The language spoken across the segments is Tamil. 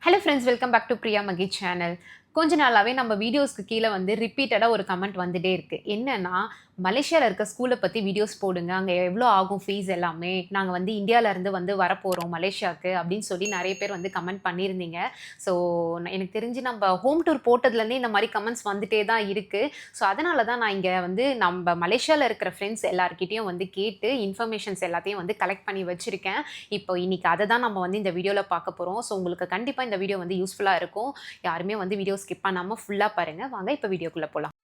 Hello friends, welcome back to Priya Magi channel. கொஞ்ச நாளாவே நம்ம வீடியோஸ்க்கு கீழே வந்து ரிப்பீட்டடாக ஒரு கமெண்ட் வந்துட்டே இருக்கு. என்னன்னா, மலேசியாவில் இருக்க ஸ்கூலை பற்றி வீடியோஸ் போடுங்க, அங்கே எவ்வளோ ஆகும் ஃபீஸ் எல்லாமே, நாங்கள் வந்து இந்தியாவிலேருந்து வந்து வரப்போகிறோம் மலேசியாவுக்கு அப்படின்னு சொல்லி நிறைய பேர் வந்து கமெண்ட் பண்ணியிருந்தீங்க. ஸோ எனக்கு தெரிஞ்சு நம்ம ஹோம் டூர் போட்டதுலேருந்தே இந்த மாதிரி கமெண்ட்ஸ் வந்துட்டே தான் இருக்குது. ஸோ அதனால தான் நான் இங்கே வந்து நம்ம மலேசியாவில் இருக்கிற ஃப்ரெண்ட்ஸ் எல்லாருக்கிட்டையும் வந்து கேட்டு இன்ஃபர்மேஷன்ஸ் எல்லாத்தையும் வந்து கலெக்ட் பண்ணி வச்சுருக்கேன். இப்போ இன்னைக்கு அதை தான் நம்ம வந்து இந்த வீடியோவில் பார்க்க போகிறோம். ஸோ உங்களுக்கு கண்டிப்பாக இந்த வீடியோ வந்து யூஸ்ஃபுல்லாக இருக்கும். யாருமே வந்து வீடியோ ஸ்கிப் பண்ணாமல் ஃபுல்லாக பாருங்கள். வாங்க இப்போ வீடியோக்குள்ளே போகலாம்.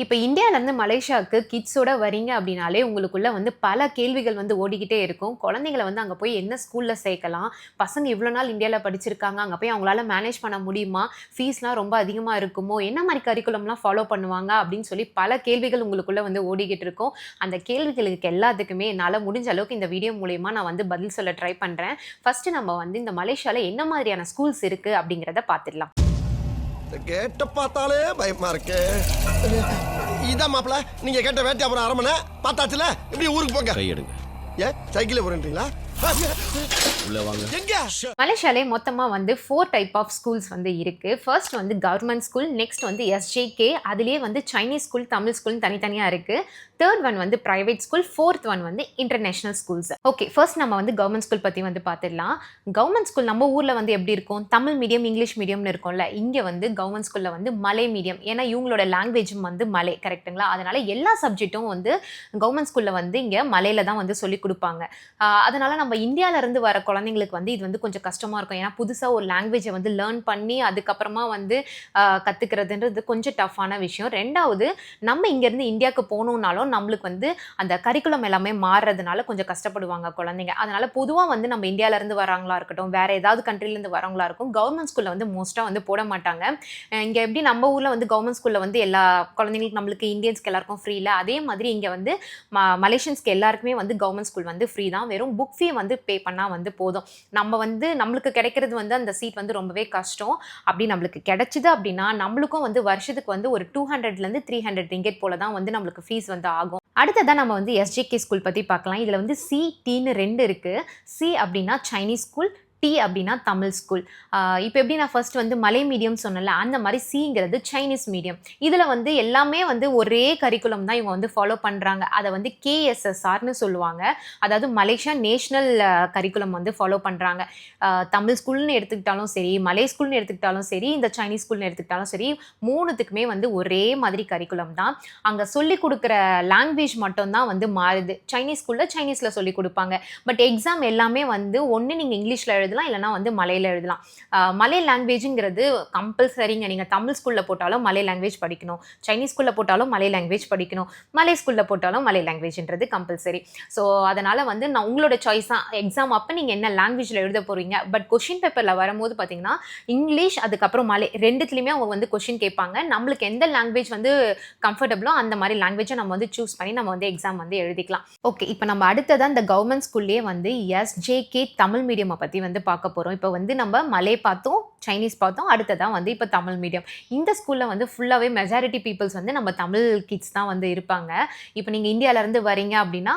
இப்போ இந்தியாவிலேருந்து மலேசியாவுக்கு கிட்ஸோட வரீங்க அப்படின்னாலே உங்களுக்குள்ள வந்து பல கேள்விகள் வந்து ஓடிக்கிட்டே இருக்கும். குழந்தைங்கள வந்து அங்கே போய் என்ன ஸ்கூலில் சேர்க்கலாம், பசங்க இவ்வளோ நாள் இந்தியாவில் படிச்சிருக்காங்க, அங்கே போய் அவங்களால மேனேஜ் பண்ண முடியுமா, ஃபீஸ்லாம் ரொம்ப அதிகமாக இருக்குமோ, என்ன மாதிரி கரிக்குலம்லாம் ஃபாலோ பண்ணுவாங்க அப்படின்னு சொல்லி பல கேள்விகள் உங்களுக்குள்ள வந்து ஓடிக்கிட்டு இருக்கும். அந்த கேள்விகளுக்கு எல்லாத்துக்குமே என்னால் முடிஞ்ச அளவுக்கு இந்த வீடியோ மூலயமா நான் வந்து பதில் சொல்ல ட்ரை பண்ணுறேன். ஃபர்ஸ்ட் நம்ம வந்து இந்த மலேசியாவில் என்ன மாதிரியான ஸ்கூல்ஸ் இருக்குது அப்படிங்கிறத பார்த்துடலாம். கேட்ட பார்த்தாலே பயமா இருக்கு. இதான் மாப்பிள, நீங்க கேட்ட வேட்டை அப்புறம் அரமனை பார்த்தாச்சுல, இப்படி ஊருக்கு போங்க. கையெடுங்க. ஏன் சைக்கிளே போறீங்களா? உள்ள வாங்க. மலேசியாலே மொத்தமாக வந்து 4 டைப் ஆஃப் ஸ்கூல்ஸ் வந்து இருக்குது. ஃபர்ஸ்ட் வந்து கவர்மெண்ட் ஸ்கூல், நெக்ஸ்ட் வந்து எஸ்ஜேகே, அதுலேயே வந்து சைனீஸ் ஸ்கூல், தமிழ் ஸ்கூல் தனித்தனியாக இருக்குது. தேர்ட் ஒன் வந்து ப்ரைவேட் ஸ்கூல், ஃபோர்த் ஒன் வந்து இன்டர்நேஷ்னல் ஸ்கூல்ஸ். ஓகே, ஃபர்ஸ்ட் நம்ம வந்து கவர்மெண்ட் ஸ்கூல் பற்றி வந்து பார்த்துடலாம். கவர்மெண்ட் ஸ்கூல் நம்ம ஊரில் வந்து எப்படி இருக்கும், தமிழ் மீடியம் இங்கிலீஷ் மீடியம்னு இருக்கும்ல. இங்கே வந்து கவர்மெண்ட் ஸ்கூலில் வந்து மலை மீடியம், ஏன்னா இவங்களோட லாங்குவேஜும் வந்து மலை, கரெக்டுங்களா? அதனால் எல்லா சப்ஜெக்ட்டும் வந்து கவர்மெண்ட் ஸ்கூலில் வந்து இங்கே மலையில் தான் வந்து சொல்லி கொடுப்பாங்க. அதனால் நம்ம இந்தியாவிலேருந்து வர குழந்தைங்களுக்கு வந்து இது வந்து கொஞ்சம் கஷ்டமாக இருக்கும். ஏன்னா புதுசாக ஒரு லாங்குவேஜை வந்து லேர்ன் பண்ணி அதுக்கப்புறமா வந்து கற்றுக்கிறதுன்றது கொஞ்சம் டஃப்பான விஷயம். ரெண்டாவது, நம்ம இங்கேருந்து இந்தியாவுக்கு போகணுன்னாலும் நம்மளுக்கு வந்து அந்த கரிக்குலம் எல்லாமே மாறுறதுனால கொஞ்சம் கஷ்டப்படுவாங்க குழந்தைங்க. அதனால் பொதுவாக வந்து நம்ம இந்தியாவிலேருந்து வராங்களா இருக்கட்டும், வேறு ஏதாவது கண்ட்ரிலேருந்து வரவங்களா இருக்கும், கவர்மெண்ட் ஸ்கூலில் வந்து மோஸ்ட்டாக வந்து போட மாட்டாங்க. இங்கே எப்படி நம்ம ஊரில் வந்து கவர்மெண்ட் ஸ்கூலில் வந்து எல்லா குழந்தைங்களுக்கு நம்மளுக்கு இந்தியன்ஸ்க்கு எல்லாருக்கும் ஃப்ரீ இல்லை, அதே மாதிரி இங்கே வந்து மலேசியன்ஸ்க்கு எல்லாருக்குமே வந்து கவர்மெண்ட் ஸ்கூல் வந்து ஃப்ரீ தான். வெறும் புக் ஃபீ வந்து பே பண்ணால் வந்து போதும். நம்ம வந்து நம்மளுக்கு கிடைக்கிறது வந்து அந்த சீட் வந்து ரொம்பவே கஷ்டம். அப்படி நம்மளுக்கு கிடைச்சிது அப்படின்னா நம்மளுக்கும் வந்து வருஷத்துக்கு வந்து ஒரு 200லேருந்து 300 ரிங்கெட் போல தான் வந்து நம்மளுக்கு ஃபீஸ் வந்து ஆகும். அடுத்ததான் நம்ம வந்து எஸ்ஜேகே ஸ்கூல் பற்றி பார்க்கலாம். இதில் வந்து சி, டீன்னு 2 இருக்குது. சி அப்படின்னா சைனீஸ் ஸ்கூல், டி அப்படின்னா தமிழ் ஸ்கூல். இப்போ எப்படி நான் ஃபர்ஸ்ட் வந்து மலை மீடியம் சொன்னல, அந்த மாதிரி சிங்கிறது சைனீஸ் மீடியம். இதில் வந்து எல்லாமே வந்து ஒரே கரிக்குலம் தான் இவங்க வந்து ஃபாலோ பண்ணுறாங்க. அதை வந்து கேஎஸ்எஸ்ஆர்னு சொல்லுவாங்க. அதாவது மலேசியா நேஷ்னல் கரிக்குலம் வந்து ஃபாலோ பண்ணுறாங்க. தமிழ் ஸ்கூல்னு எடுத்துக்கிட்டாலும் சரி, மலை ஸ்கூல்னு எடுத்துக்கிட்டாலும் சரி, இந்த சைனீஸ் ஸ்கூல்னு எடுத்துக்கிட்டாலும் சரி, மூணுத்துக்குமே வந்து ஒரே மாதிரி கரிக்குலம் தான். அங்கே சொல்லிக் கொடுக்குற லாங்குவேஜ் மட்டும்தான் வந்து மாறுது. சைனீஸ் ஸ்கூலில் சைனீஸில் சொல்லிக் கொடுப்பாங்க. பட் எக்ஸாம் எல்லாமே வந்து ஒன்று நீங்கள் இங்கிலீஷில் எழுதலாம், இல்லைனா வந்து மலையில் எழுதலாம். மலை லாங்குவேஜுங்கிறது கம்பல்சரிங்க. நீங்கள் தமிழ் ஸ்கூலில் போட்டாலும் மலை லாங்குவேஜ் படிக்கணும், சைனீஸ் ஸ்கூலில் போட்டாலும் மலை லாங்குவேஜ் படிக்கணும், மலை ஸ்கூலில் போட்டாலும் மலை லாங்குவேஜ்ன்றது கம்பல்சரி. ஸோ அதனால் வந்து நான் உங்களோட சாய்ஸ் தான். எக்ஸாம் அப்போ நீங்கள் என்ன லாங்குவேஜில் எழுத போகிறீங்க. பட் கொஷின் பேப்பரில் வரும்போது பார்த்தீங்கன்னா இங்கிலீஷ் அதுக்கப்புறம் மலை ரெண்டுத்துலேயுமே அவங்க வந்து கொஷின் கேட்பாங்க. நம்மளுக்கு எந்த லாங்குவேஜ் வந்து கம்ஃபர்டபுளோ அந்த மாதிரி லாங்குவேஜை நம்ம வந்து சூஸ் பண்ணி நம்ம வந்து எக்ஸாம் வந்து எழுதிக்கலாம். ஓகே, இப்போ நம்ம அடுத்ததான் இந்த கவர்மெண்ட் ஸ்கூல்லேயே வந்து எஸ்ஜேகே தமிழ் மீடியமை பற்றி வந்து பார்க்க போகிறோம். இப்போ வந்து நம்ம மலை பார்த்தோம், சைனீஸ் பார்த்தோம், அடுத்ததான் வந்து இப்போ தமிழ் மீடியம். இந்த ஸ்கூலில் வந்து ஃபுல்லாகவே மெஜாரிட்டி பீப்புள்ஸ் வந்து நம்ம தமிழ் கிட்ஸ் தான் வந்து இருப்பாங்க. இப்போ நீங்கள் இந்தியாவிலேருந்து வரீங்க அப்படின்னா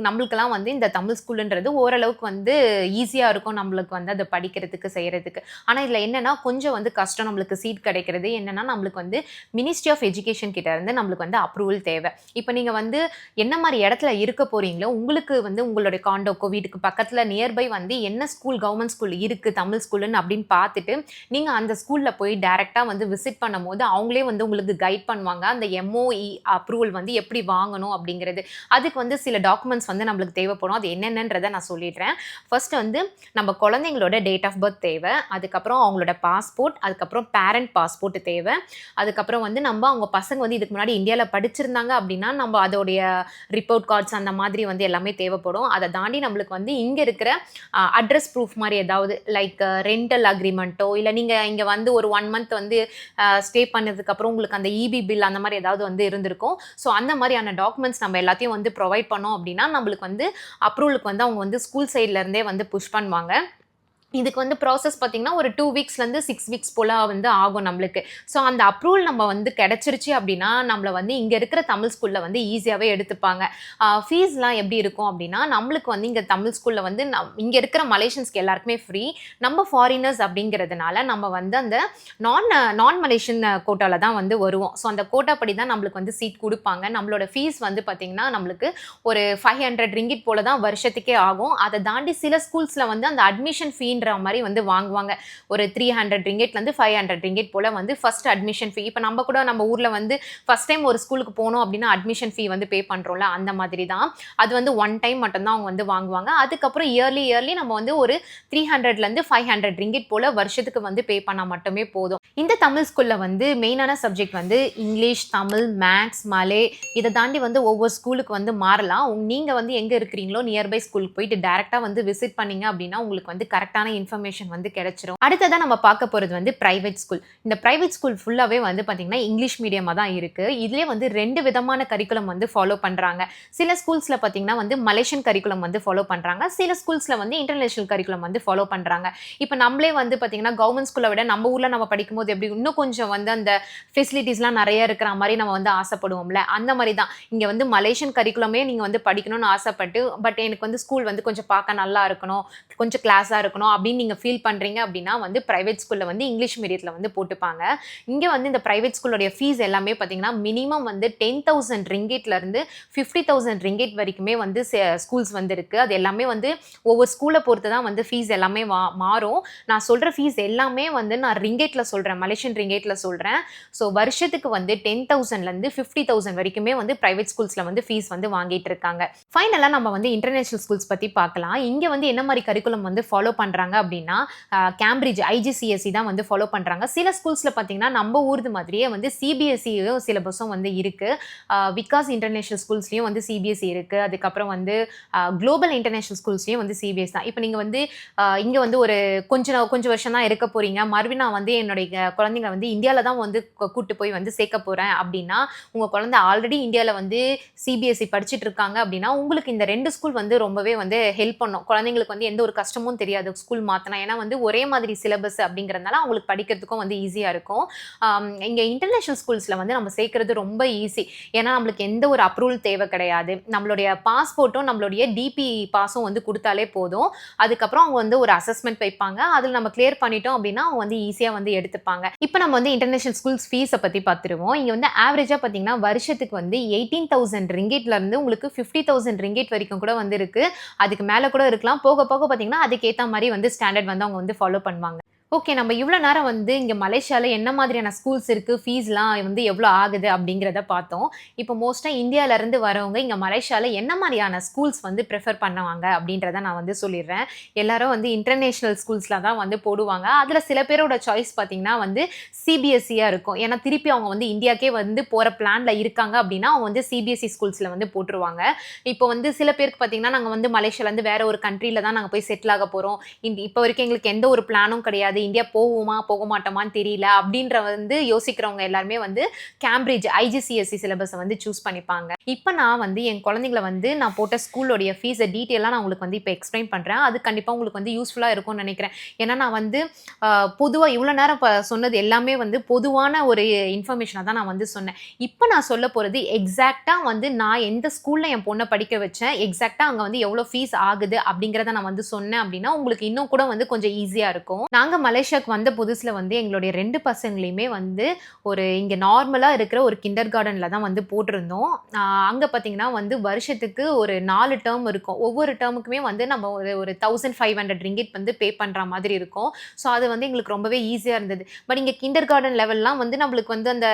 நம்மளுக்கெல்லாம் வந்து இந்த தமிழ் ஸ்கூலுன்றது ஓரளவுக்கு வந்து ஈஸியாக இருக்கும் நம்மளுக்கு வந்து அதை படிக்கிறதுக்கு செய்கிறதுக்கு. ஆனால் இதில் என்னென்னா கொஞ்சம் வந்து கஷ்டம் நம்மளுக்கு சீட் கிடைக்கிறது. என்னென்னா நம்மளுக்கு வந்து மினிஸ்ட்ரி ஆஃப் எஜுகேஷன் கிட்ட இருந்து நம்மளுக்கு வந்து அப்ரூவல் தேவை. இப்போ நீங்கள் வந்து என்ன மாதிரி இடத்துல இருக்க போகிறீங்களோ உங்களுக்கு வந்து உங்களுடைய காண்டோக்கோ வீட்டுக்கு பக்கத்தில் நியர்பை வந்து என்ன ஸ்கூல் கவர்மெண்ட் ஸ்கூல் இருக்குது தமிழ் ஸ்கூலுன்னு அப்படின்னு பார்த்துட்டு நீங்கள் அந்த ஸ்கூலில் போய் டைரெக்டாக வந்து விசிட் பண்ணும் போது அவங்களே வந்து உங்களுக்கு கைட் பண்ணுவாங்க. அந்த எம்ஓஇ அப்ரூவல் வந்து எப்படி வாங்கணும் அப்படிங்கிறது. அதுக்கு வந்து சில டாக்குமெண்ட்ஸ் வந்து நம்மளுக்கு தேவைப்படும். அது என்னென்னன்றதை நான் சொல்லிடுறேன். ஃபர்ஸ்ட் வந்து நம்ம குழந்தைங்களோட டேட் ஆஃப் பர்த் தேவை, அதுக்கப்புறம் அவங்களோட பாஸ்போர்ட், அதுக்கப்புறம் பேரண்ட் பாஸ்போர்ட் தேவை, அதுக்கப்புறம் வந்து நம்ம அவங்க பசங்க வந்து இதுக்கு முன்னாடி இந்தியாவில் படிச்சிருந்தாங்க அப்படின்னா நம்ம அதோடைய ரிப்போர்ட் கார்ட்ஸ் அந்த மாதிரி வந்து எல்லாமே தேவைப்படும். அதை தாண்டி நம்மளுக்கு வந்து இங்கே இருக்கிற அட்ரஸ் ப்ரூஃப் மாதிரி ஏதாவது லைக் ரெண்டல் அக்ரிமெண்ட்டோ, இல்லை நீங்கள் இங்கே வந்து ஒரு 1 மந்த் வந்து ஸ்டே பண்ணதுக்கப்புறம் உங்களுக்கு அந்த இபி பில் அந்த மாதிரி ஏதாவது வந்து இருந்திருக்கும். ஸோ அந்த மாதிரியான டாக்குமெண்ட்ஸ் நம்ம எல்லாத்தையும் வந்து ப்ரொவைட் பண்ணோம் அப்படின்னா நம்மளுக்கு வந்து அப்ரூவலுக்கு வந்து அவங்க வந்து ஸ்கூல் சைட்லேருந்தே வந்து புஷ் பண்ணுவாங்க. இதுக்கு வந்து ப்ராசஸ் பார்த்தீங்கன்னா ஒரு 2 வீக்ஸ்லேருந்து 6 வீக்ஸ் போல் வந்து ஆகும் நம்மளுக்கு. ஸோ அந்த அப்ரூவல் நம்ம வந்து கிடச்சிருச்சு அப்படின்னா நம்மளை வந்து இங்கே இருக்கிற தமிழ் ஸ்கூலில் வந்து ஈஸியாகவே எடுத்துப்பாங்க. ஃபீஸ்லாம் எப்படி இருக்கும் அப்படின்னா நம்மளுக்கு வந்து இங்கே தமிழ் ஸ்கூலில் வந்து இங்கே இருக்கிற மலேஷியன்ஸ்க்கு எல்லாருக்குமே ஃப்ரீ. நம்ம ஃபாரினர்ஸ் அப்படிங்கிறதுனால நம்ம வந்து அந்த நான் மலேஷியன் கோட்டாவில் தான் வந்து வருவோம். ஸோ அந்த கோட்டா படி தான் நம்மளுக்கு வந்து சீட் கொடுப்பாங்க. நம்மளோட ஃபீஸ் வந்து பார்த்திங்கன்னா நம்மளுக்கு ஒரு 500 ரிங்கிட் போல் தான் வருஷத்துக்கே ஆகும். அதை தாண்டி சில ஸ்கூல்ஸில் வந்து அந்த அட்மிஷன் ஃபீன்ற மாதிரி வந்து வாங்குவாங்க. ஒரு 300 ரிங்கெட்லேருந்து 500 ரிங்கெட் போல் வந்து ஃபர்ஸ்ட் அட்மிஷன் ஃபீ. இப்போ நம்ம கூட நம்ம ஊரில் வந்து ஃபர்ஸ்ட் டைம் ஒரு ஸ்கூலுக்கு போனோம் அப்படின்னா அட்மிஷன் ஃபீ வந்து பே பண்ணுறோம்ல, அந்த மாதிரி தான். அது வந்து 1 டைம் மட்டும்தான் அவங்க வந்து வாங்குவாங்க. அதுக்கப்புறம் இயர்லி நம்ம வந்து ஒரு 300லேருந்து 500 ரிங்கெட் போல் வருஷத்துக்கு வந்து பே பண்ணால் மட்டுமே போதும். இந்த தமிழ் ஸ்கூலில் வந்து மெயினான சப்ஜெக்ட் வந்து இங்கிலீஷ், தமிழ், மேக்ஸ், மலே, இதை தாண்டி வந்து ஒவ்வொரு ஸ்கூலுக்கு வந்து மாறலாம். நீங்கள் வந்து எங்கே இருக்கிறீங்களோ நியர்பை ஸ்கூலுக்கு போயிட்டு டேரெக்டாக வந்து விசிட் பண்ணீங்க அப்படின்னா உங்களுக்கு வந்து கரெக்டான இன்ஃபர்மேஷன் வந்து கிடைச்சிரும். அடுத்ததான் நம்ம பார்க்க போகிறது வந்து பிரைவேட் ஸ்கூல். இந்த பிரைவேட் ஸ்கூல் ஃபுல்லாகவே வந்து பார்த்தீங்கன்னா இங்கிலீஷ் மீடியமாக தான் இருக்குது. இதுலேயே வந்து 2 விதமான கரிக்குலம் வந்து ஃபாலோ பண்ணுறாங்க. சில ஸ்கூல்ஸில் பார்த்தீங்கன்னா வந்து மலேசியன் கரிக்குலம் வந்து ஃபாலோ பண்ணுறாங்க. சில ஸ்கூல்ஸில் வந்து இன்டர்நேஷனல் கரிக்குலம் வந்து ஃபாலோ பண்ணுறாங்க. இப்போ நம்மளே வந்து பார்த்தீங்கன்னா கவர்மெண்ட் ஸ்கூலை விட நம்ம ஊரில் நம்ம படிக்கும்போது எப்படி இன்னும் கொஞ்சம் வந்து அந்த ஃபெசிலிட்டிஸ்லாம் நிறைய இருக்கிற மாதிரி நம்ம வந்து ஆசைப்படுவோம்ல, அந்த மாதிரி தான் இங்கே வந்து மலேசியன் கரிக்குலமே நீங்கள் வந்து படிக்கணும்னு ஆசைப்பட்டு பட் எனக்கு வந்து ஸ்கூல் வந்து கொஞ்சம் பார்க்க நல்லா இருக்கணும், கொஞ்சம் கிளாஸாக இருக்கணும் அப்படின்னு நீங்கள் ஃபீல் பண்ணுறீங்க அப்படின்னா வந்து ப்ரைவேட் ஸ்கூலில் வந்து இங்கிலீஷ் மீடியத்தில் வந்து போட்டுப்பாங்க. இங்கே வந்து இந்த ப்ரைவேட் ஸ்கூலோடைய ஃபீஸ் எல்லாமே பார்த்தீங்கன்னா மினிமம் வந்து 10,000 ரிங்கெட்லேருந்து 50,000 ரிங்கெட் வரைக்குமே வந்து ஸ்கூல்ஸ் வந்து இருக்குது. அது எல்லாமே வந்து ஒவ்வொரு ஸ்கூலை பொறுத்து தான் வந்து ஃபீஸ் எல்லாமே மாறும். நான் சொல்கிற ஃபீஸ் எல்லாமே வந்து நான் ரிங்கெட்டில் சொல்கிறேன், மலேசியன் ரிங்கெட்டில் சொல்கிறேன். ஸோ வருஷத்துக்கு வந்து 10,000லேருந்து 50,000 வரைக்குமே வந்து ப்ரைவேட் ஸ்கூல்ஸில் வந்து ஃபீஸ் வந்து வாங்கிட்டு இருக்காங்க. ஃபைனலாக நம்ம வந்து இன்டர்நேஷனல் ஸ்கூல்ஸ் பற்றி பார்க்கலாம். இங்கே வந்து என்ன மாதிரி கரிக்குலம் வந்து ஃபாலோ பண்ணுறாங்க அப்படின்னா கேம்பிரிட்ஜ் IGCSE தான் வந்து ஃபாலோ பண்ணுறாங்க. சில ஸ்கூல்ஸில் பார்த்தீங்கன்னா நம்ம ஊர்து மாதிரியே வந்து CBSE சிலபஸும் வந்து இருக்குது. விகாஸ் இன்டர்நேஷனல் ஸ்கூல்ஸ்லேயும் வந்து CBSE இருக்குது. அதுக்கப்புறம் வந்து குளோபல் இன்டர்நேஷனல் ஸ்கூல்ஸ்லேயும் வந்து CBSE தான். இப்போ நீங்கள் வந்து இங்கே வந்து ஒரு கொஞ்சம் வருஷம் தான் இருக்க போகிறீங்க, மறுபடியும் நான் வந்து என்னுடைய குழந்தைங்க வந்து இந்தியாவில் தான் வந்து கூட்டு போய் வந்து சேர்க்க போகிறேன் அப்படின்னா, உங்கள் குழந்தை ஆல்ரெடி இந்தியாவில் வந்து CBSE படிச்சுட்டு இருக்காங்க அப்படின்னா உங்களுக்கு இந்த 2 ஸ்கூல் வந்து ரொம்பவே வந்து ஹெல்ப் பண்ணும். குழந்தைங்களுக்கு வந்து எந்த ஒரு கஷ்டமும் தெரியாது ஸ்கூல் மாற்றினா. ஏன்னா வந்து ஒரே மாதிரி சிலபஸ் அப்படிங்கிறதுனால அவங்களுக்கு படிக்கிறதுக்கும் வந்து ஈஸியாக இருக்கும். இங்கே இன்டர்நேஷனல் ஸ்கூல்ஸில் வந்து நம்ம சேர்க்கறது ரொம்ப ஈஸி. ஏன்னா நம்மளுக்கு எந்த ஒரு அப்ரூவல் தேவை கிடையாது. நம்மளுடைய பாஸ்போர்ட்டும் நம்மளுடைய DP பாஸும் வந்து கொடுத்தாலே போதும். அதுக்கப்புறம் அவங்க வந்து ஒரு அசஸ்மெண்ட் வைப்பாங்க. அதில் நம்ம கிளியர் பண்ணிட்டோம் அப்படின்னா அவங்க வந்து ஈஸியாக வந்து எடுத்துப்பாங்க. இப்போ நம்ம வந்து இன்டர்நேஷனல் ஸ்கூல்ஸ் ஃபீஸை பற்றி பார்த்துருவோம். இங்கே வந்து ஆவரேஜாக பார்த்தீங்கன்னா வருஷத்துக்கு வந்து 18,000 ரிங்கெட்லேருந்து உங்களுக்கு 50,000 ரிங்கெட் வரைக்கும் கூட வந்து இருக்குது. அதுக்கு மேலே கூட இருக்கலாம். போக போக பார்த்தீங்கன்னா அதுக்கேற்ற மாதிரி வந்து ஸ்டாண்டர்ட் வந்து அவங்க வந்து ஃபாலோ பண்ணுவாங்க. ஓகே, நம்ம இவ்வளோ நேரம் வந்து இங்கே மலேசியாவில் என்ன மாதிரியான ஸ்கூல்ஸ் இருக்குது, ஃபீஸ்லாம் வந்து எவ்வளோ ஆகுது அப்படிங்கிறத பார்த்தோம். இப்போ மோஸ்ட்டாக இந்தியாவிலேருந்து வரவங்க இங்கே மலேசியாவில் என்ன மாதிரியான ஸ்கூல்ஸ் வந்து ப்ரிஃபர் பண்ணுவாங்க அப்படின்றத நான் வந்து சொல்லிடுறேன். எல்லாரும் வந்து இன்டர்நேஷ்னல் ஸ்கூல்ஸில் தான் வந்து போடுவாங்க. அதில் சில பேரோட சாய்ஸ் பார்த்திங்கன்னா வந்து CBSE-யாக இருக்கும். ஏன்னா திருப்பி அவங்க வந்து இந்தியாக்கே வந்து போகிற பிளானில் இருக்காங்க அப்படின்னா அவங்க வந்து CBSE ஸ்கூல்ஸில் வந்து போட்டுருவாங்க. இப்போ வந்து சில பேருக்கு பார்த்திங்கன்னா நாங்கள் வந்து மலேசியாவிலேருந்து வேறு ஒரு கண்ட்ரியில் தான் நாங்கள் போய் செட்டில் ஆக போகிறோம், இப்போ வரைக்கும் எங்களுக்கு எந்த ஒரு பிளானும் கிடையாது, இந்தியா போகுமா போக மாட்டோமான்னு தெரியல அப்படின்ற வந்து யோசிக்கிறவங்க எல்லாருமே வந்து கேம்பிரிட்ஜ் IGCSE சிலபஸை வந்து சூஸ் பண்ணிப்பாங்க. இப்போ நான் வந்து என் குழந்தைங்களை வந்து நான் போட்ட ஸ்கூலோடைய ஃபீஸை டீட்டெயிலாக நான் உங்களுக்கு வந்து இப்போ எக்ஸ்பிளைன் பண்ணுறேன். அது கண்டிப்பாக உங்களுக்கு வந்து யூஸ்ஃபுல்லாக இருக்கும்னு நினைக்கிறேன். ஏன்னா நான் வந்து பொதுவாக இவ்வளோ நேரம் சொன்னது எல்லாமே வந்து பொதுவான ஒரு இன்ஃபர்மேஷனாக தான் நான் வந்து சொன்னேன். இப்போ நான் சொல்ல போகிறது எக்ஸாக்டாக வந்து நான் எந்த ஸ்கூலில் என் பொண்ணை படிக்க வச்சேன், எக்ஸாக்டாக அங்கே வந்து எவ்வளோ ஃபீஸ் ஆகுது அப்படிங்கிறத நான் வந்து சொன்னேன் அப்படின்னா உங்களுக்கு இன்னும் கூட வந்து கொஞ்சம் ஈஸியாக இருக்கும். நாங்கள் மலேசியாவுக்கு வந்த புதுசில் வந்து எங்களுடைய 2 பசங்களையுமே வந்து ஒரு இங்கே நார்மலாக இருக்கிற ஒரு கிண்டர் கார்டனில் தான் வந்து போட்டிருந்தோம். அங்கே பார்த்தீங்கன்னா வந்து வருஷத்துக்கு ஒரு 4 டேர்ம் இருக்கும். ஒவ்வொரு டேர்முக்குமே வந்து நம்ம ஒரு 1,500 ரிங்கிட் வந்து பே பண்ணுற மாதிரி இருக்கும். ஸோ அது வந்து எங்களுக்கு ரொம்பவே ஈஸியாக இருந்தது. பட் இங்கே கிண்டர் கார்டன் லெவல்லாம் வந்து நம்மளுக்கு வந்து அந்த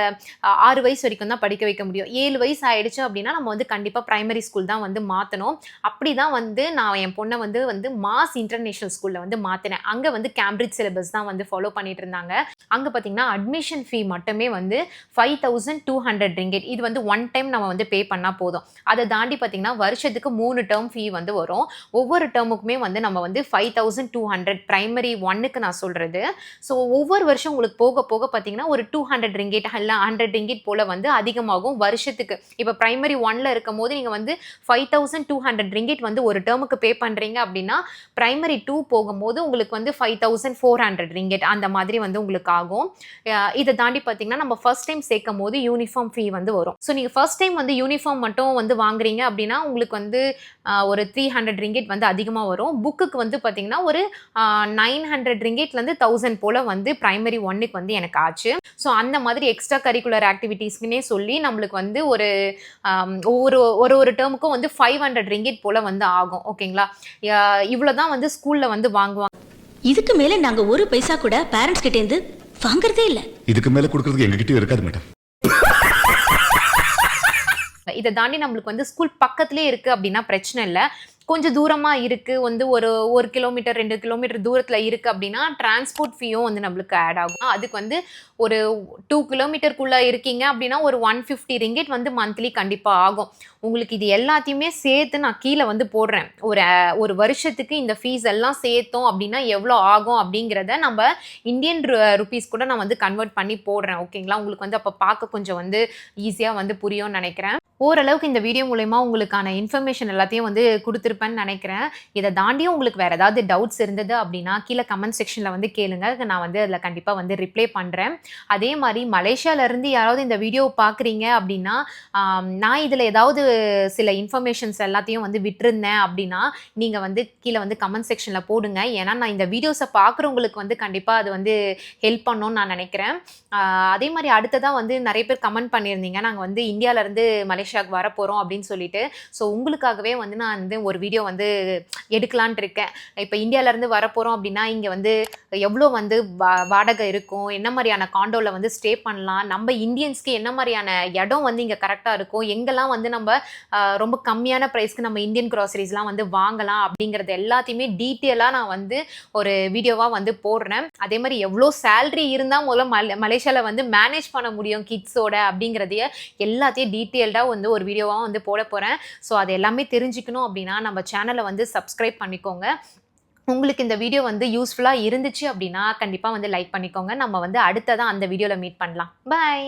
6 வயசு வரைக்கும் தான் படிக்க வைக்க முடியும். 7 வயசு ஆயிடுச்சு அப்படின்னா நம்ம வந்து கண்டிப்பாக ப்ரைமரி ஸ்கூல் தான் வந்து மாற்றணும். அப்படி தான் வந்து நான் என் பொண்ணை வந்து மாஸ் இன்டர்நேஷ்னல் ஸ்கூலில் வந்து மாற்றினேன். அங்கே வந்து கேம்பிரிட்ஜ் சிலபஸ் மெத்தட்ஸ் தான் வந்து ஃபாலோ பண்ணிட்டு இருந்தாங்க. அங்கே பார்த்தீங்கன்னா அட்மிஷன் ஃபீ மட்டுமே வந்து 5200 ringgit. இது வந்து ஒன் டைம் நம்ம வந்து பே பண்ணால் போதும். அதை தாண்டி பார்த்தீங்கன்னா வருஷத்துக்கு 3 டேர்ம் ஃபீ வந்து வரும். ஒவ்வொரு டேர்முக்குமே வந்து நம்ம வந்து 5200 பிரைமரி 1க்கு நான் சொல்கிறது. ஸோ ஒவ்வொரு வருஷம் உங்களுக்கு போக போக பார்த்தீங்கன்னா ஒரு 200 ringgit இல்லை 100 ringgit போல் வந்து அதிகமாகும் வருஷத்துக்கு. இப்போ பிரைமரி 1ல் இருக்கும் போது நீங்கள் வந்து 5200 ringgit வந்து ஒரு டேர்முக்கு பே பண்ணுறீங்க அப்படின்னா பிரைமரி 2 போகும்போது உங்களுக்கு வந்து 5400 ringgit அந்த மாதிரி வந்து உங்களுக்கு ஆகும். இதை தாண்டி பார்த்தீங்கன்னா நம்ம ஃபர்ஸ்ட் டைம் சேர்க்கும் போது யூனிஃபார்ம் ஃபீ வந்து வரும். ஸோ நீங்கள் ஃபர்ஸ்ட் டைம் வந்து யூனிஃபார்ம் மட்டும் வந்து வாங்குறீங்க அப்படின்னா உங்களுக்கு வந்து ஒரு 300 ringgit வந்து அதிகமாக வரும். புக்குக்கு வந்து பார்த்தீங்கன்னா ஒரு 900 ringgitலேருந்து 1000 போல் வந்து பிரைமரி 1க்கு வந்து எனக்கு ஆச்சு. ஸோ அந்த மாதிரி எக்ஸ்ட்ரா கரிக்குலர் ஆக்டிவிட்டீஸ்க்குனே சொல்லி நம்மளுக்கு வந்து ஒரு ஒரு டேர்முக்கும் வந்து 500 ringgit போல் வந்து ஆகும். ஓகேங்களா, இவ்வளோ தான் வந்து ஸ்கூலில் வந்து வாங்குவாங்க. இதுக்கு மேல நாங்க ஒரு பைசா கூட பேரண்ட்ஸ் கிட்ட இருந்து வாங்குறதே இல்ல. இதுக்கு மேல கொடுக்கறதுக்கு எங்ககிட்டயும் இருக்காது மேடம். இதை தாண்டி நம்மளுக்கு வந்து ஸ்கூல் பக்கத்துலேயே இருக்குது அப்படின்னா பிரச்சனை இல்லை. கொஞ்சம் தூரமாக இருக்குது வந்து ஒரு கிலோமீட்டர் 2 கிலோமீட்டர் தூரத்தில் இருக்குது அப்படின்னா டிரான்ஸ்போர்ட் ஃபீயும் வந்து நம்மளுக்கு ஆட் ஆகும். அதுக்கு வந்து ஒரு 2 கிலோமீட்டருக்குள்ளே இருக்கீங்க அப்படின்னா ஒரு 150 ringgit வந்து மந்த்லி கண்டிப்பாக ஆகும். உங்களுக்கு இது எல்லாத்தையுமே சேர்த்து நான் கீழே வந்து போடுறேன். ஒரு வருஷத்துக்கு இந்த ஃபீஸ் எல்லாம் சேர்த்தோம் அப்படின்னா எவ்வளோ ஆகும் அப்படிங்கிறத நம்ம இந்தியன் ருபீஸ் கூட நான் வந்து கன்வெர்ட் பண்ணி போடுறேன். ஓகேங்களா, உங்களுக்கு வந்து அப்போ பார்க்க கொஞ்சம் வந்து ஈஸியாக வந்து புரியும்னு நினைக்கிறேன். ஓரளவுக்கு இந்த வீடியோ மூலமா உங்களுக்கான இன்ஃபர்மேஷன் எல்லாத்தையும் வந்து கொடுத்துருப்பேன்னு நினைக்கிறேன். இதை தாண்டியும் உங்களுக்கு வேறு ஏதாவது டவுட்ஸ் இருந்தது அப்படின்னா கீழே கமெண்ட் செக்ஷனில் வந்து கேளுங்க. நான் வந்து அதில் கண்டிப்பாக வந்து ரிப்ளை பண்ணுறேன். அதே மாதிரி மலேசியாவிலேருந்து யாராவது இந்த வீடியோ பார்க்குறீங்க அப்படின்னா நான் இதில் ஏதாவது சில இன்ஃபர்மேஷன்ஸ் எல்லாத்தையும் வந்து விட்டுருந்தேன் அப்படின்னா நீங்கள் வந்து கீழே வந்து கமெண்ட் செக்ஷனில் போடுங்க. ஏன்னா நான் இந்த வீடியோஸை பார்க்குறவங்களுக்கு வந்து கண்டிப்பாக அது வந்து ஹெல்ப் பண்ணணும்னு நான் நினைக்கிறேன். அதே மாதிரி அடுத்ததாக வந்து நிறைய பேர் கமெண்ட் பண்ணியிருந்தீங்க, நாங்கள் வந்து இந்தியாவிலேருந்து மலேசியாவுக்கு வர போகிறோம் அப்படின்னு சொல்லிட்டு. ஸோ உங்களுக்காகவே வந்து நான் வந்து ஒரு வீடியோ வந்து எடுக்கலான்ட்டு இருக்கேன். இப்போ இந்தியாவிலேருந்து வர போகிறோம் அப்படின்னா இங்கே வந்து எவ்வளோ வந்து வாடகை இருக்கும், என்ன மாதிரியான காண்டோவில் வந்து ஸ்டே பண்ணலாம், நம்ம இந்தியன்ஸ்க்கு என்ன மாதிரியான இடம் வந்து இங்கே கரெக்டாக இருக்கும், எங்கெல்லாம் வந்து நம்ம ரொம்ப கம்மியான ப்ரைஸ்க்கு நம்ம இந்தியன் க்ராசரிஸ்லாம் வந்து வாங்கலாம் அப்படிங்கிறது எல்லாத்தையுமே டீட்டெயிலாக நான் வந்து ஒரு வீடியோவாக வந்து போடுறேன். அதே மாதிரி எவ்வளோ சேல்ரி இருந்தால் முதல்ல மலேசியாவில் வந்து மேனேஜ் பண்ண முடியும் கிட்ஸோட அப்படிங்கிறதைய எல்லாத்தையும் டீட்டெயில்டாக வந்து ஒரு வீடியோவாக வந்து போட போகிறேன். ஸோ அது எல்லாமே தெரிஞ்சுக்கணும் அப்படின்னா நம்ம சேனலை வந்து சப்ஸ்கிரைப் பண்ணிக்கோங்க. உங்களுக்கு இந்த வீடியோ வந்து யூஸ்ஃபுல்லாக இருந்துச்சு அப்படின்னா கண்டிப்பாக வந்து லைக் பண்ணிக்கோங்க. நம்ம வந்து அடுத்ததான் அந்த வீடியோவில் மீட் பண்ணலாம். பாய்.